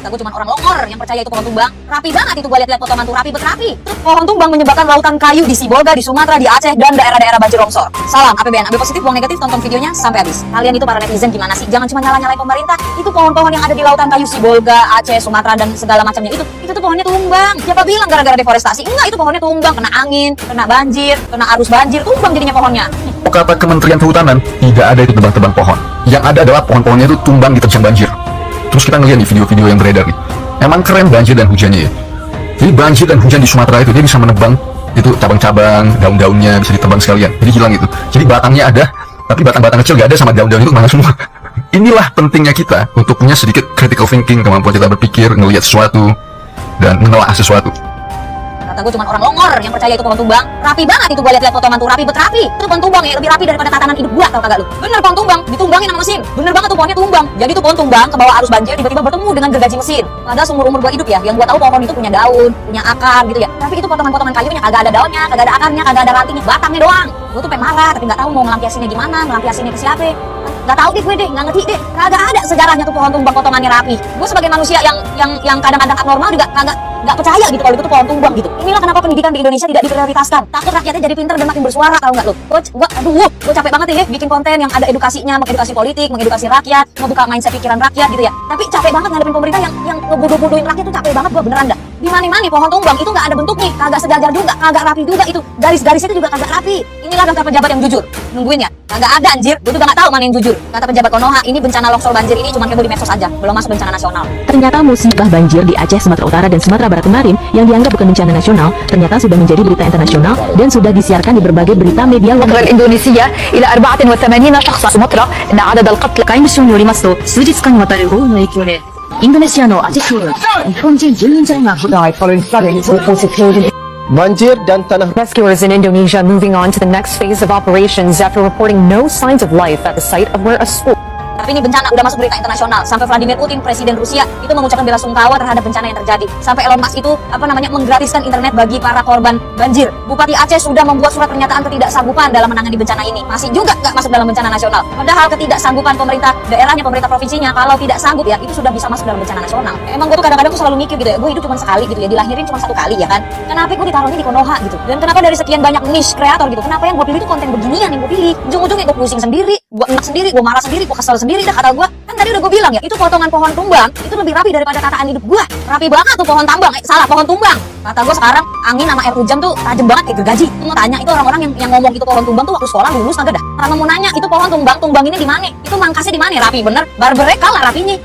Kata gue cuma orang longor yang percaya itu pohon tumbang. Rapi banget itu, gue lihat-lihat foto mantu rapi, rapi. Terus pohon tumbang menyebabkan lautan kayu di Sibolga, di Sumatera, di Aceh, dan daerah-daerah banjir longsor. Salam APBN, AB positif, buang negatif, tonton videonya sampai habis. Kalian itu para netizen gimana sih? Jangan cuma nyala-nyalain pemerintah. Itu pohon-pohon yang ada di lautan kayu Sibolga, Aceh, Sumatera, dan segala macamnya itu tuh pohonnya tumbang. Siapa bilang gara-gara deforestasi? Enggak, itu pohonnya tumbang, kena angin, kena banjir, kena arus banjir, tumbang jadinya pohonnya. Kata Kementerian Kehutanan, tidak ada itu tebang-tebang pohon. Yang ada adalah pohon-pohonnya itu tumbang diterjang banjir. Terus kita ngeliat nih video-video yang beredar nih. Emang keren banjir dan hujannya ya. Jadi banjir dan hujan di Sumatera itu dia bisa menebang itu cabang-cabang, daun-daunnya bisa ditebang sekalian. Jadi hilang itu. Jadi batangnya ada, tapi batang-batang kecil gak ada, sama daun-daun itu mana semua. Inilah pentingnya kita untuk punya sedikit critical thinking, kemampuan kita berpikir, ngelihat sesuatu, dan menelaah sesuatu. Kata gue cuma orang longor yang percaya itu pohon tumbang. Rapi banget itu, gue lihat-lihat foto mantu rapi, rapi. Itu pohon tumbang ya, lebih rapi daripada tatanan hidup gue, tau kagak lu? Bener pohon tumbang, ditumbangin sama mesin. Bener banget tuh pohonnya tumbang. Jadi tuh pohon tumbang ke bawah arus banjir, tiba-tiba bertemu dengan gergaji mesin. Padahal seumur-umur gue hidup ya, yang gue tahu pohon itu punya daun, punya akar gitu ya. Tapi itu potongan-potongan kayunya kagak ada daunnya, kagak ada akarnya, kagak ada rantingnya, batangnya doang. Gue tuh pengen marah, tapi nggak tahu mau ngelampiasinnya gimana, ngelampiasinnya ke siapa. Nggak tahu deh gue deh, nggak ngerti deh. Kagak ada sejarahnya tuh pohon tumbang potongannya rapi. Gue sebagai manusia yang kadang-kadang abnormal juga nggak percaya gitu kalau itu tuh pohon tumbang gitu. Inilah kenapa pendidikan di Indonesia tidak diprioritaskan. Takut rakyatnya jadi pintar dan makin bersuara, tahu nggak lo? Gue capek banget ya bikin konten yang ada edukasinya, mengedukasi politik, mengedukasi rakyat, ngebuka mindset pikiran rakyat gitu ya. Tapi capek banget ngadepin pemerintah yang ngebodoh-bodohin rakyat tuh, capek banget gue beneran dah. Di mana-mana pohon tumbang itu nggak ada bentuknya, kagak sejajar juga, kagak rapi juga itu. Garis-garisnya itu juga kagak rapi. Inilah daftar pejabat yang jujur. Nungguin ya? Kagak ada anjir. Gue juga nggak tahu mana yang jujur. Kata pejabat Konoha, ini bencana longsor banjir ini cuma heboh di medsos aja, belum masuk bencana nasional. Ternyata musibah banjir di Aceh, Sumatera Utara, dan Sumatera Barat kemarin yang dianggap bukan bencana nasional, ternyata sudah menjadi berita internasional dan sudah disiarkan di berbagai berita media lokal. الإندونيسية إلى 84 شخصا سومترا إن عدد القتلى 外務省によりますと、数日間にわたる豪雨の影響で、インドネシアのアチェ州で日本人10人弱が被害。 Banjir dan tanah. Rescuers in Indonesia moving on to the next phase of operations after reporting no signs of life at the site of where a school. Tapi ini bencana udah masuk berita internasional. Sampai Vladimir Putin, presiden Rusia, itu mengucapkan bela sungkawa terhadap bencana yang terjadi. Sampai Elon Musk itu menggratiskan internet bagi para korban banjir. Bupati Aceh sudah membuat surat pernyataan ketidaksanggupan dalam menangani bencana ini. Masih juga nggak masuk dalam bencana nasional. Padahal ketidaksanggupan pemerintah daerahnya, pemerintah provinsinya, kalau tidak sanggup ya itu sudah bisa masuk dalam bencana nasional. Emang gue tuh kadang-kadang tuh selalu mikir gitu ya, gue hidup cuma sekali gitu ya, dilahirin cuma satu kali ya kan. Kenapa gue ditaruhnya di Konoha gitu? Dan kenapa dari sekian banyak niche kreator gitu, kenapa yang gue pilih itu konten beginian yang gue pilih? Ujung-ujungnya gue pusing sendiri, gue enak sendiri, gue marah sendiri, gue kesel sendiri dah. Kata gue kan tadi udah gue bilang ya, itu potongan pohon tumbang itu lebih rapi daripada tataan hidup gue. Rapi banget tuh pohon tambang, salah, pohon tumbang. Kata gue sekarang angin sama air hujan tuh tajam banget kayak gergaji. Mau tanya itu orang-orang yang ngomong itu pohon tumbang tuh waktu sekolah lulus kagak dah. Karena mau nanya itu pohon tumbang ini di mana? Itu mangkasnya di mana? Rapi bener, barbernya kalah rapinya.